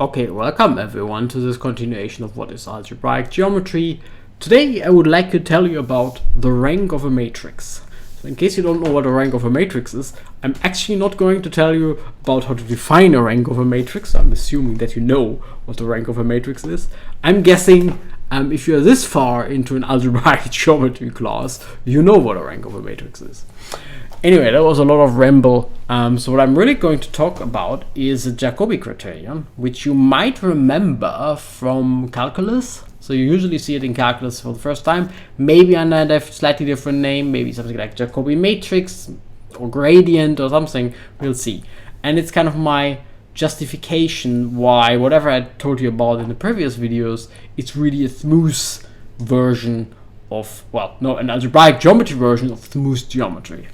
Okay, welcome everyone to this continuation of what is algebraic geometry. Today I would like to tell you about the rank of a matrix. So in case you don't know what a rank of a matrix is, I'm actually not going to tell you about how to define a rank of a matrix. I'm assuming that you know what the rank of a matrix is. I'm guessing if you're this far into an algebraic geometry class, you know what a rank of a matrix is. Anyway, that was a lot of ramble. So what I'm really going to talk about is the Jacobi criterion, which you might remember from calculus. So you usually see it in calculus for the first time, maybe under a slightly different name, maybe something like Jacobi matrix or gradient or something, we'll see. And it's kind of my justification why whatever I told you about in the previous videos, it's really a smooth version of, well, no, an algebraic geometry version of smooth geometry.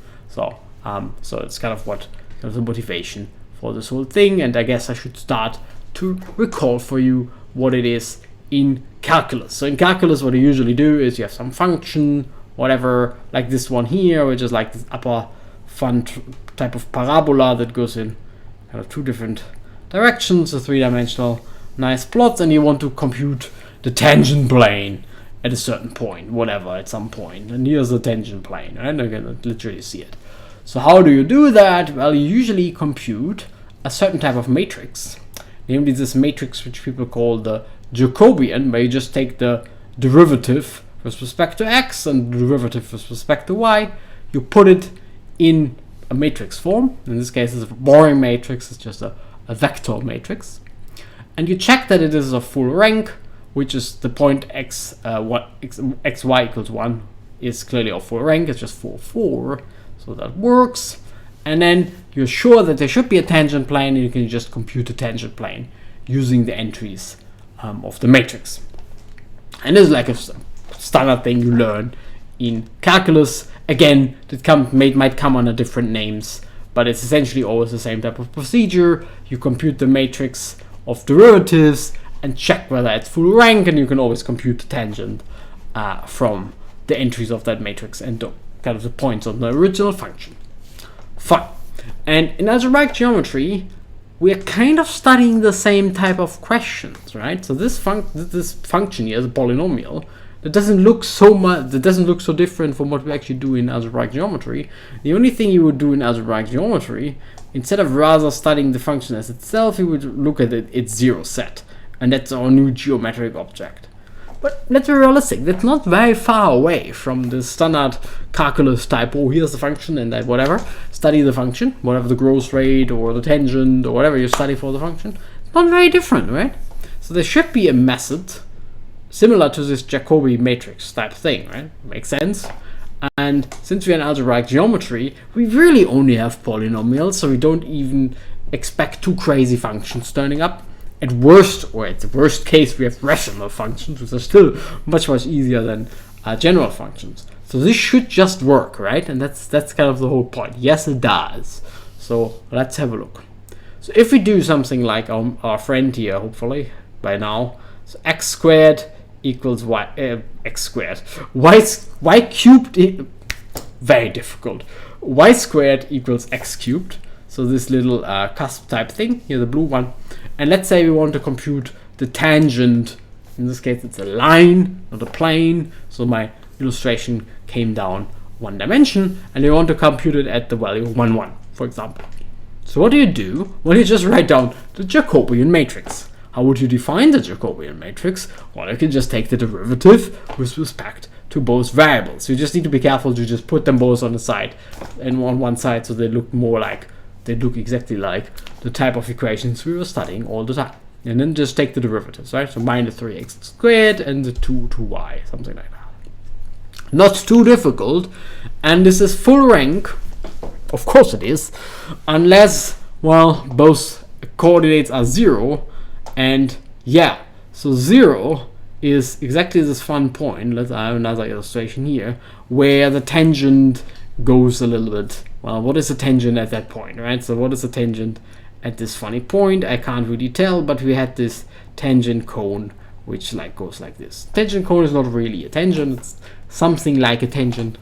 So it's kind of what the motivation for this whole thing, and I guess I should start to recall for you what it is in calculus. So in calculus, what you usually do is you have some function, whatever, like this one here, which is like this upper fun type of parabola that goes in kind of two different directions, a three-dimensional nice plots, and you want to compute the tangent plane at a certain point, whatever, at some point. And here's the tangent plane, right? You can literally see it. So how do you do that? Well, you usually compute a certain type of matrix, namely this matrix which people call the Jacobian, where you just take the derivative with respect to x and the derivative with respect to y, you put it in a matrix form. In this case, it's a boring matrix, it's just a vector matrix. And you check that it is a full rank, which is the point x, y equals 1 is clearly a full rank, it's just 4, 4. So that works. And then you're sure that there should be a tangent plane, and you can just compute the tangent plane using the entries of the matrix. And this is like a standard thing you learn in calculus. Again, that might come under different names, but it's essentially always the same type of procedure. You compute the matrix of derivatives and check whether it's full rank, and you can always compute the tangent from the entries of that matrix and kind of the points on the original function. Fine. And in algebraic geometry, we are kind of studying the same type of questions, right? So this function here is a polynomial that doesn't look so different from what we actually do in algebraic geometry. The only thing you would do in algebraic geometry, instead of rather studying the function as itself, you would look at its zero set, and that's our new geometric object. But let's be realistic, that's not very far away from the standard calculus type, oh, here's the function and that whatever, study the function, whatever the growth rate or the tangent or whatever you study for the function. It's not very different, right? So there should be a method similar to this Jacobi matrix type thing, right? Makes sense. And since we're in algebraic geometry, we really only have polynomials, so we don't even expect too crazy functions turning up. At the worst case, we have rational functions, which are still much easier than general functions. So this should just work, right? And that's kind of the whole point. Yes, it does. So let's have a look. So if we do something like our friend here, hopefully by now, so x squared equals x squared. Y cubed, very difficult. Y squared equals x cubed. So this little cusp type thing, here the blue one. And let's say we want to compute the tangent. In this case, it's a line, not a plane. So my illustration came down one dimension, and we want to compute it at the value of 1, 1, for example. So what do? Well, you just write down the Jacobian matrix. How would you define the Jacobian matrix? Well, you can just take the derivative with respect to both variables. You just need to be careful to just put them both on the side and on one side, so they look exactly like the type of equations we were studying all the time. And then just take the derivatives, right? So minus 3x squared and the 2y, something like that. Not too difficult. And this is full rank. Of course it is. Unless, well, both coordinates are 0. And yeah, so 0 is exactly this fun point. Let's have another illustration here, where the tangent goes a little bit. Well, what is the tangent at that point, right? So what is the tangent at this funny point? I can't really tell, but we had this tangent cone, which goes like this. Tangent cone is not really a tangent, it's something like a tangent.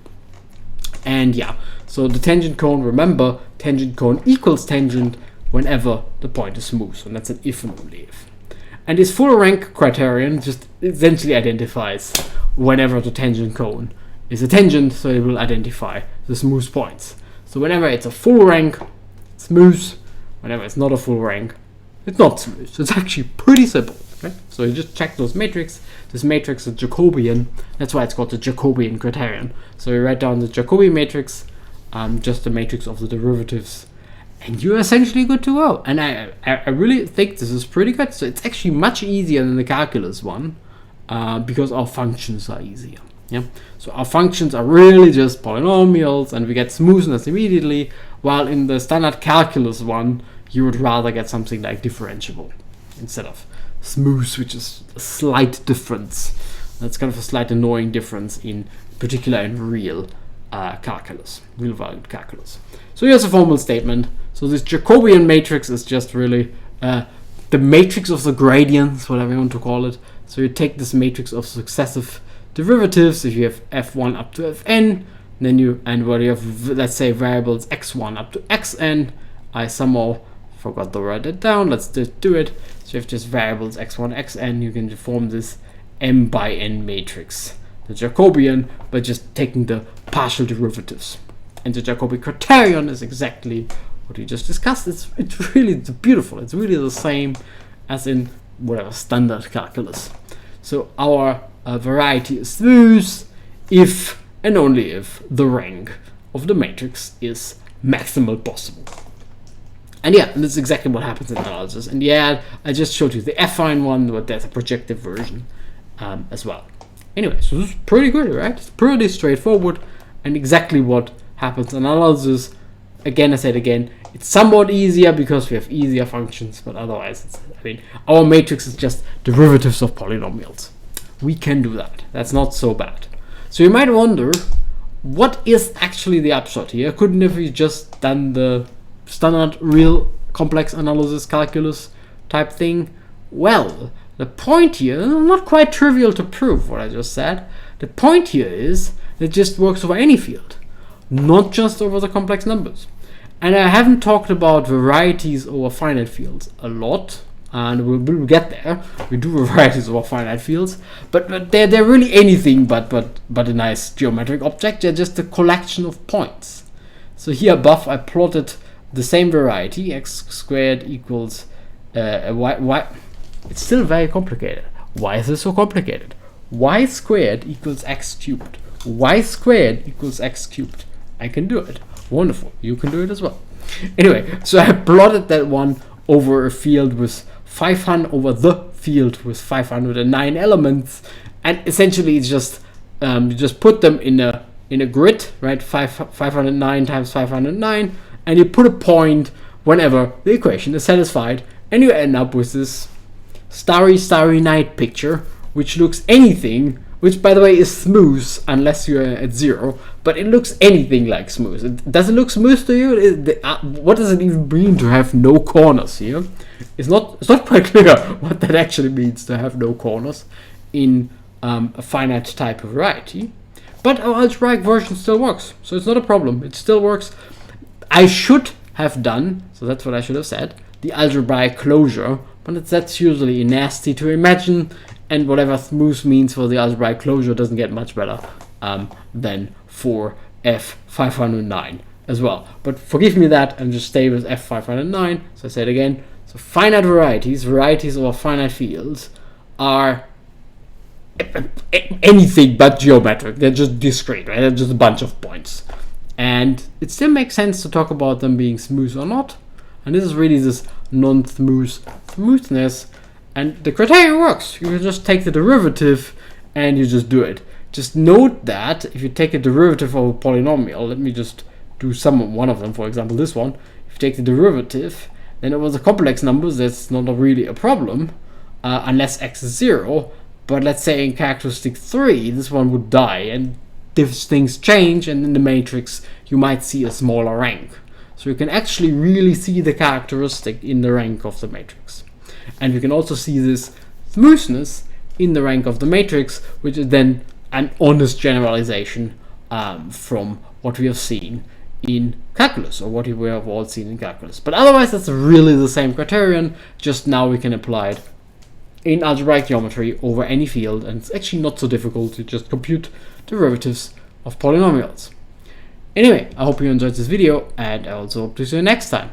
And yeah, so the tangent cone, remember, tangent cone equals tangent whenever the point is smooth. And that's an if and only if. And this full rank criterion just essentially identifies whenever the tangent cone is a tangent, so it will identify the smooth points. So whenever it's a full rank, it's smooth. Whenever it's not a full rank, it's not smooth. So it's actually pretty simple. Okay? So you just check those matrix. This matrix is Jacobian. That's why it's called the Jacobian criterion. So you write down the Jacobian matrix, just the matrix of the derivatives, and you're essentially good to go. And I really think this is pretty good. So it's actually much easier than the calculus one, because our functions are easier. Yeah. So our functions are really just polynomials, and we get smoothness immediately. While in the standard calculus one, you would rather get something like differentiable instead of smooth, which is a slight difference. That's kind of a slight annoying difference in particular in real calculus, real valued calculus. So here's a formal statement. So this Jacobian matrix is just really the matrix of the gradients, whatever you want to call it. So you take this matrix of successive derivatives. If you have f1 up to fn, then you where you have, let's say, variables x1 up to xn. I somehow forgot to write it down. Let's just do it. So you have just variables x1, xn. You can form this m by n matrix, the Jacobian, by just taking the partial derivatives. And the Jacobi criterion is exactly what we just discussed. It's really beautiful. It's really the same as in whatever standard calculus. So our variety is smooth if and only if the rank of the matrix is maximal possible. And yeah, that's exactly what happens in analysis. And yeah, I just showed you the affine one, but there's a projective version as well. Anyway, so this is pretty good, right? It's pretty straightforward and exactly what happens in analysis. Again, I said again, it's somewhat easier because we have easier functions, but otherwise, our matrix is just derivatives of polynomials. We can do that. That's not so bad. So you might wonder, what is actually the upshot here? Couldn't have we just done the standard real complex analysis calculus type thing? Well, the point here, not quite trivial to prove what I just said. The point here is that it just works over any field, not just over the complex numbers. And I haven't talked about varieties over finite fields a lot, and we'll get there. We do varieties over finite fields, but they're really anything but a nice geometric object. They're just a collection of points. So here above I plotted the same variety, x squared equals y. It's still very complicated. Why is this so complicated? Y squared equals x cubed. Y squared equals x cubed. I can do it. Wonderful. You can do it as well. Anyway, so I plotted that one over a field with 500, over the field with 509 elements, and essentially it's just you just put them in a grid, right? 509 times 509, and you put a point whenever the equation is satisfied, and you end up with this starry night picture, which looks anything, which by the way is smooth unless you're at 0, but it looks anything like smooth. Does it look smooth to you? What does it even mean to have no corners here? It's not quite clear what that actually means to have no corners in a finite type of variety. But our algebraic version still works, so it's not a problem. It still works. I should have done, so that's what I should have said, the algebraic closure, but that's usually nasty to imagine, and whatever smooth means for the algebraic closure doesn't get much better than for F509 as well. But forgive me that, and just stay with F509. So I say it again. So finite varieties over finite fields, are anything but geometric. They're just discrete, right? They're just a bunch of points. And it still makes sense to talk about them being smooth or not. And this is really this smoothness. And the criterion works. You can just take the derivative and you just do it. Just note that if you take a derivative of a polynomial, let me just do one of them, for example, this one. If you take the derivative, then over the complex numbers, that's not really a problem, unless x is 0. But let's say in characteristic 3, this one would die, and if things change, and in the matrix, you might see a smaller rank. So you can actually really see the characteristic in the rank of the matrix. And you can also see this smoothness in the rank of the matrix, which is then an honest generalization from what we have seen in calculus, or what we have all seen in calculus. But otherwise, that's really the same criterion, just now we can apply it in algebraic geometry over any field, and it's actually not so difficult to just compute derivatives of polynomials. Anyway, I hope you enjoyed this video, and I also hope to see you next time.